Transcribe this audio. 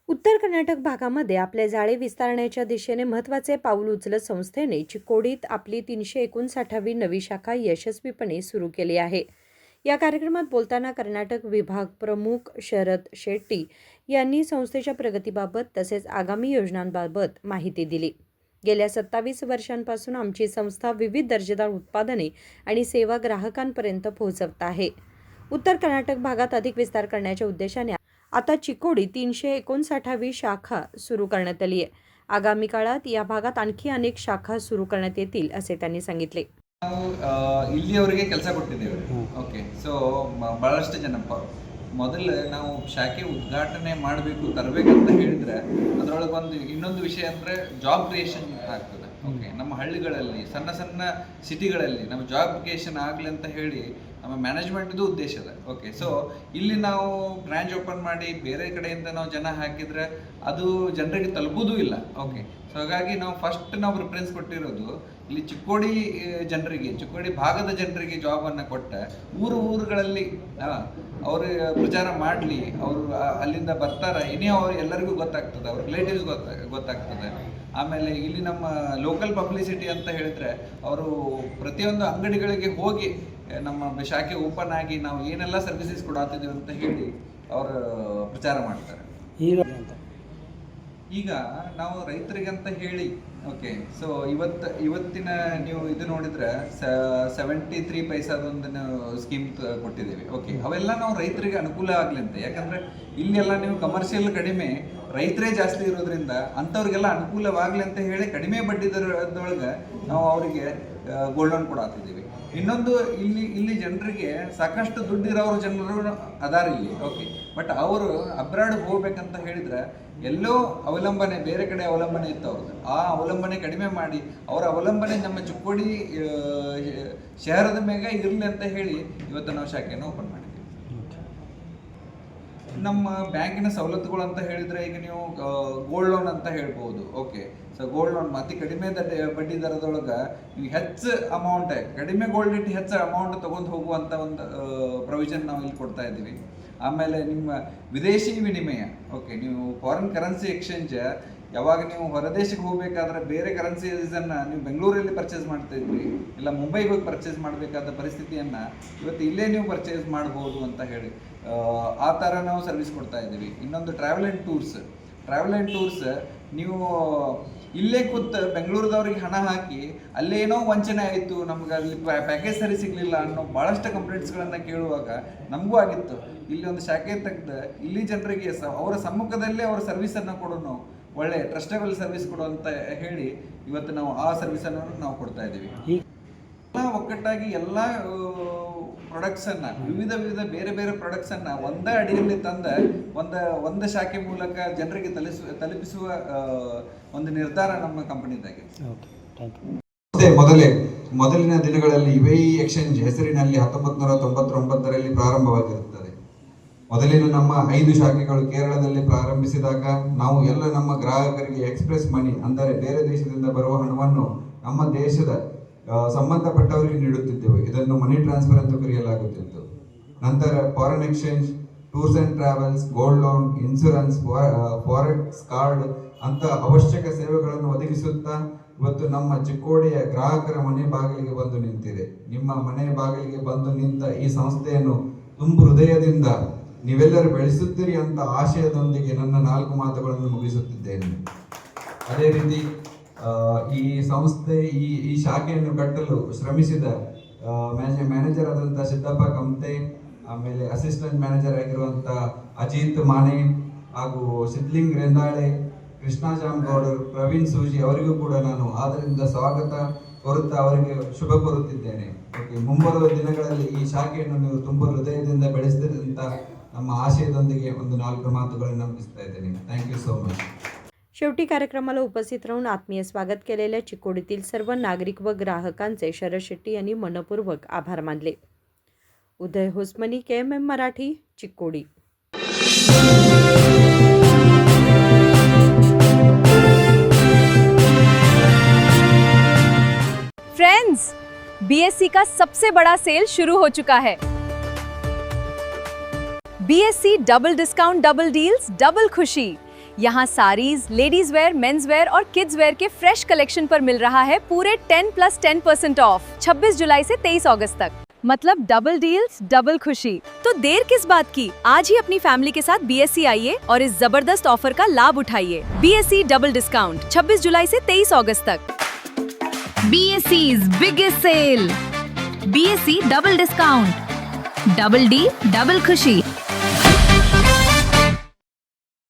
उत्तर कर्नाटक भागामध्ये आपले जाळे विस्तारण्याच्या दिशेने महत्त्वाचे पाऊल उचलत संस्थेने चिकोडीत आपली 359वी नवी शाखा यशस्वीपणे सुरू केली आहे. या कार्यक्रमात बोलताना कर्नाटक विभाग प्रमुख शरद शेट्टी यांनी संस्थेच्या प्रगतीबाबत तसेच आगामी योजनांबाबत माहिती दिली. गेल्या 27 वर्षांपासून आमची संस्था विविध दर्जेदार उत्पादने आणि सेवा ग्राहकांपर्यंत पोहोचवत आहे. उत्तर कर्नाटक भागात अधिक विस्तार करण्याच्या उद्देशाने आता चिकोडी 359वी शाखा सुरू करण्यात आली आहे. आगामी काळात या भागात आणखी अनेक शाखा सुरू करण्यात येतील असे त्यांनी सांगितले. ನಾವು ಇಲ್ಲಿಯವರೆಗೆ ಕೆಲಸ ಕೊಟ್ಟಿದ್ದೇವೆ. ಓಕೆ, ಸೊ ಭಾಳಷ್ಟು ಜನ ಮೊದಲು ನಾವು ಶಾಖೆ ಉದ್ಘಾಟನೆ ಮಾಡಬೇಕು ತರಬೇಕಂತ ಹೇಳಿದ್ರೆ ಅದರೊಳಗೆ ಇನ್ನೊಂದು ವಿಷಯ ಅಂದರೆ ಜಾಬ್ ಕ್ರಿಯೇಷನ್ ಆಗ್ತದೆ. ಓಕೆ, ನಮ್ಮ ಹಳ್ಳಿಗಳಲ್ಲಿ ಸಣ್ಣ ಸಣ್ಣ ಸಿಟಿಗಳಲ್ಲಿ ನಮ್ಮ ಜಾಬ್ ಕ್ರಿಯೇಷನ್ ಆಗಲಿ ಅಂತ ಹೇಳಿ ನಮ್ಮ ಮ್ಯಾನೇಜ್ಮೆಂಟ್ದು ಉದ್ದೇಶ ಇದೆ. ಓಕೆ, ಸೊ ಇಲ್ಲಿ ನಾವು ಬ್ರಾಂಚ್ ಓಪನ್ ಮಾಡಿ ಬೇರೆ ಕಡೆಯಿಂದ ನಾವು ಜನ ಹಾಕಿದರೆ ಅದು ಜನರಿಗೆ ತಲುಪೋದೂ ಇಲ್ಲ. ಓಕೆ, ಸೊ ಹಾಗಾಗಿ ನಾವು ಫಸ್ಟ್ ನಾವು ಪ್ರಿಫರೆನ್ಸ್ ಕೊಟ್ಟಿರೋದು ಇಲ್ಲಿ ಚಿಕ್ಕೋಡಿ ಜನರಿಗೆ, ಚಿಕ್ಕೋಡಿ ಭಾಗದ ಜನರಿಗೆ ಜಾಬನ್ನು ಕೊಟ್ಟ ಊರುಗಳಲ್ಲಿ ಅವರು ಪ್ರಚಾರ ಮಾಡಲಿ, ಅವರು ಅಲ್ಲಿಂದ ಬರ್ತಾರೆ, ಇನ್ನೇ ಅವ್ರು ಎಲ್ಲರಿಗೂ ಗೊತ್ತಾಗ್ತದೆ, ಅವ್ರ ರಿಲೇಟಿವ್ಸ್ ಗೊತ್ತಾಗ್ತದೆ. ಆಮೇಲೆ ಇಲ್ಲಿ ನಮ್ಮ ಲೋಕಲ್ ಪಬ್ಲಿಸಿಟಿ ಅಂತ ಹೇಳಿದ್ರೆ ಅವರು ಪ್ರತಿಯೊಂದು ಅಂಗಡಿಗಳಿಗೆ ಹೋಗಿ ನಮ್ಮ ಶಾಖೆ ಓಪನ್ ಆಗಿ ನಾವು ಏನೆಲ್ಲ ಸರ್ವಿಸಸ್ ಕೊಡಾತಿದ್ದೀವಿ ಅಂತ ಹೇಳಿ ಅವರು ಪ್ರಚಾರ ಮಾಡ್ತಾರೆ. ಈಗ ನಾವು ರೈತರಿಗಂತ ಹೇಳಿ ಓಕೆ, ಸೊ ಇವತ್ತಿನ ನೀವು ಇದು ನೋಡಿದ್ರೆ 73 ಪೈಸಾದೊಂದು ಸ್ಕೀಮ್ ಕೊಟ್ಟಿದ್ದೀವಿ. ಓಕೆ, ಅವೆಲ್ಲ ನಾವು ರೈತರಿಗೆ ಅನುಕೂಲ ಆಗಲಿ ಅಂತ. ಯಾಕಂದರೆ ಇಲ್ಲೆಲ್ಲ ನೀವು ಕಮರ್ಷಿಯಲ್ ಕಡಿಮೆ, ರೈತರೇ ಜಾಸ್ತಿ ಇರೋದ್ರಿಂದ ಅಂಥವ್ರಿಗೆಲ್ಲ ಅನುಕೂಲವಾಗಲಿ ಅಂತ ಹೇಳಿ ಕಡಿಮೆ ಬಡ್ಡಿ ದರದೊಳಗೆ ನಾವು ಅವರಿಗೆ ಗೋಲ್ಡ್ ಲೋನ್ ಕೊಡಾತಿದ್ದೀವಿ. ಇನ್ನೊಂದು ಇಲ್ಲಿ ಜನರಿಗೆ ಸಾಕಷ್ಟು ದುಡ್ಡಿರೋರು ಜನರು ಅದಾರ ಇಲ್ಲಿ. ಓಕೆ, ಬಟ್ ಅವರು ಅಬ್ರಾಡ್ ಹೋಗ್ಬೇಕಂತ ಹೇಳಿದ್ರೆ ಎಲ್ಲೋ ಅವಲಂಬನೆ, ಬೇರೆ ಕಡೆ ಅವಲಂಬನೆ ಇತ್ತು ಅವ್ರದ್ದು. ಆ ಅವಲಂಬನೆ ಕಡಿಮೆ ಮಾಡಿ ಅವರ ಅವಲಂಬನೆ ನಮ್ಮ ಚಿಕ್ಕೋಡಿ ಶಹರದ ಮೇಗ ಇರಲಿ ಅಂತ ಹೇಳಿ ಇವತ್ತು ನಾವು ಶಾಖೆಯನ್ನು ಓಪನ್ ಮಾಡಿದ್ದೀವಿ. ನಮ್ಮ ಬ್ಯಾಂಕಿನ ಸವಲತ್ತುಗಳು ಅಂತ ಹೇಳಿದ್ರೆ ಈಗ ನೀವು ಗೋಲ್ಡ್ ಲೋನ್ ಅಂತ ಹೇಳ್ಬೋದು. ಓಕೆ, ಸೊ ಗೋಲ್ಡ್ ಲೋನ್ ಅತಿ ಕಡಿಮೆ ಬಡ್ಡಿ ದರದೊಳಗೆ ನೀವು ಹೆಚ್ಚು ಅಮೌಂಟ್, ಕಡಿಮೆ ಗೋಲ್ಡ್ ಇಟ್ಟು ಹೆಚ್ಚು ಅಮೌಂಟ್ ತೊಗೊಂಡು ಹೋಗುವಂಥ ಒಂದು ಪ್ರೊವಿಷನ್ ನಾವು ಇಲ್ಲಿ ಕೊಡ್ತಾ ಇದ್ದೀವಿ. ಆಮೇಲೆ ನಿಮ್ಮ ವಿದೇಶಿ ವಿನಿಮಯ, ಓಕೆ, ನೀವು ಫಾರಿನ್ ಕರೆನ್ಸಿ ಎಕ್ಸ್ಚೇಂಜ್ ಯಾವಾಗ ನೀವು ಹೊರದೇಶಕ್ಕೆ ಹೋಗಬೇಕಾದ್ರೆ ಬೇರೆ ಕರೆನ್ಸೀಸನ್ನು ನೀವು ಬೆಂಗಳೂರಲ್ಲಿ ಪರ್ಚೇಸ್ ಮಾಡ್ತಾ ಇದ್ರಿ, ಇಲ್ಲ ಮುಂಬೈಗೆ ಹೋಗಿ ಪರ್ಚೇಸ್ ಮಾಡಬೇಕಾದ ಪರಿಸ್ಥಿತಿಯನ್ನು ಇವತ್ತು ಇಲ್ಲೇ ನೀವು ಪರ್ಚೇಸ್ ಮಾಡ್ಬೋದು ಅಂತ ಹೇಳಿ ಆ ಥರ ನಾವು ಸರ್ವಿಸ್ ಕೊಡ್ತಾ ಇದ್ದೀವಿ. ಇನ್ನೊಂದು ಟ್ರಾವೆಲ್ ಆ್ಯಂಡ್ ಟೂರ್ಸ್ ನೀವು ಇಲ್ಲೇ ಕೂತು ಬೆಂಗಳೂರದವ್ರಿಗೆ ಹಣ ಹಾಕಿ ಅಲ್ಲೇನೋ ವಂಚನೆ ಆಯಿತು, ನಮ್ಗೆ ಅಲ್ಲಿ ಪ್ಯಾಕೇಜ್ ಸರಿ ಸಿಗಲಿಲ್ಲ ಅನ್ನೋ ಭಾಳಷ್ಟು ಕಂಪ್ಲೇಂಟ್ಸ್ಗಳನ್ನು ಕೇಳುವಾಗ ನಮಗೂ ಆಗಿತ್ತು. ಇಲ್ಲಿ ಒಂದು ಶಾಖೆ ತೆಗೆದು ಇಲ್ಲಿ ಜನರಿಗೆ ಅವರ ಸಮ್ಮುಖದಲ್ಲೇ ಅವರ ಸರ್ವಿಸನ್ನು ಕೊಡೋನು, ಒಳ್ಳೆ ಟ್ರಸ್ಟೇಬಲ್ ಸರ್ವಿಸ್ ಕೊಡು ಅಂತ ಹೇಳಿ ಇವತ್ತು ನಾವು ಆ ಸರ್ವಿಸನ್ನು ನಾವು ಕೊಡ್ತಾ ಇದ್ದೀವಿ. ಎಲ್ಲ ಒಕ್ಕಟ್ಟಾಗಿ ಎಲ್ಲ ಪ್ರಾಡಕ್ಟ್ಸನ್ನು, ವಿವಿಧ ಬೇರೆ ಬೇರೆ ಪ್ರಾಡಕ್ಟ್ಸನ್ನು ಒಂದೇ ಅಡಿಯಲ್ಲಿ ತಂದ ಒಂದು ಶಾಖೆ ಮೂಲಕ ಜನರಿಗೆ ತಲುಪಿಸುವ ಒಂದು ನಿರ್ಧಾರ ನಮ್ಮ ಕಂಪನಿದಾಗಿದೆ. ಮೊದಲಿನ ದಿನಗಳಲ್ಲಿ ಯುಎಇ ಎಕ್ಸ್ಚೇಂಜ್ ಹೆಸರಿನಲ್ಲಿ 1999ರಲ್ಲಿ ಪ್ರಾರಂಭವಾಗಿರುತ್ತದೆ. ಮೊದಲಿನ ನಮ್ಮ 5 ಶಾಖೆಗಳು ಕೇರಳದಲ್ಲಿ ಪ್ರಾರಂಭಿಸಿದಾಗ ನಾವು ಎಲ್ಲ ನಮ್ಮ ಗ್ರಾಹಕರಿಗೆ ಎಕ್ಸ್ಪ್ರೆಸ್ ಮನಿ ಅಂದರೆ ಬೇರೆ ದೇಶದಿಂದ ಬರುವ ಹಣವನ್ನು ನಮ್ಮ ದೇಶದ ಸಂಬಂಧಪಟ್ಟವರಿಗೆ ನೀಡುತ್ತಿದ್ದೆವು. ಇದನ್ನು ಮನಿ ಟ್ರಾನ್ಸ್ಫರ್ ಎಂದು ಕರೆಯಲಾಗುತ್ತಿತ್ತು. ನಂತರ foreign exchange, tours and travels, gold loan, insurance, forex card ಅಂತ ಅವಶ್ಯಕ ಸೇವೆಗಳನ್ನು ಒದಗಿಸುತ್ತಾ ಇವತ್ತು ನಮ್ಮ ಚಿಕ್ಕೋಡಿಯ ಗ್ರಾಹಕರ ಮನೆ ಬಾಗಿಲಿಗೆ ಬಂದು ನಿಂತಿದೆ. ನಿಮ್ಮ ಮನೆ ಬಾಗಿಲಿಗೆ ಬಂದು ನಿಂತ ಈ ಸಂಸ್ಥೆಯನ್ನು ತುಂಬು ಹೃದಯದಿಂದ ನೀವೆಲ್ಲರೂ ಬೆಳೆಸುತ್ತೀರಿ ಅಂತ ಆಶಯದೊಂದಿಗೆ ನನ್ನ 4 ಮಾತುಗಳನ್ನು ಮುಗಿಸುತ್ತಿದ್ದೇನೆ. ಅದೇ ರೀತಿ ಈ ಸಂಸ್ಥೆ ಈ ಶಾಖೆಯನ್ನು ಕಟ್ಟಲು ಶ್ರಮಿಸಿದ ಮ್ಯಾನೇಜರ್ ಆದಂಥ ಸಿದ್ದಪ್ಪ ಕಮ್ತೆ, ಆಮೇಲೆ ಅಸಿಸ್ಟೆಂಟ್ ಮ್ಯಾನೇಜರ್ ಆಗಿರುವಂಥ ಅಜಿತ್ ಮಾನೆ ಹಾಗೂ ಸಿದ್ಲಿಂಗ್ ರೆಂದಾಳೆ, ಕೃಷ್ಣ ಜಾಮಗೌಡರು, ಪ್ರವೀಣ್ ಸೂಜಿ ಅವರಿಗೂ ಕೂಡ ನಾನು ಆದರಿಂದ ಸ್ವಾಗತ ಕೋರುತ್ತಾ ಅವರಿಗೆ ಶುಭ ಕೋರುತ್ತಿದ್ದೇನೆ. ಓಕೆ, ಮುಂಬರುವ ದಿನಗಳಲ್ಲಿ ಈ ಶಾಖೆಯನ್ನು ನೀವು ತುಂಬ ಹೃದಯದಿಂದ ಬೆಳೆಸ್ತೀರಿ ಅಂತ ನಮ್ಮ ಆಶಯದೊಂದಿಗೆ ಒಂದು 4 ಮಾತುಗಳನ್ನು ಮುಗಿಸ್ತಾ इದ್ದೇನೆ. Thank you so much. शेवटी कार्यक्रमाला उपस्थित राहून आत्मीय स्वागत केलेल्या चिकोडीतील सर्व नागरिक व ग्राहकांचे शरद शेट्टी यांनी मनपूर्वक आभार मानले. उदय Hosamani, KMM Marathi, Chikodi. Friends, BSC का सबसे बड़ा सेल शुरू हो चुका है. BSC double discount, double deals, double खुशी. यहाँ saris, ladies wear, men's wear और किड्स वेयर के फ्रेश कलेक्शन पर मिल रहा है पूरे 10+10% ऑफ 26 जुलाई से 23 अगस्त तक। मतलब डबल डील्स, डबल खुशी। तो देर किस बात की, आज ही अपनी फैमिली के साथ BSC आइए और इस जबरदस्त ऑफर का लाभ उठाइए। BSC डबल डिस्काउंट 26 जुलाई से 23 अगस्त तक। BSC's biggest sale. BSC double discount. Double D, double खुशी।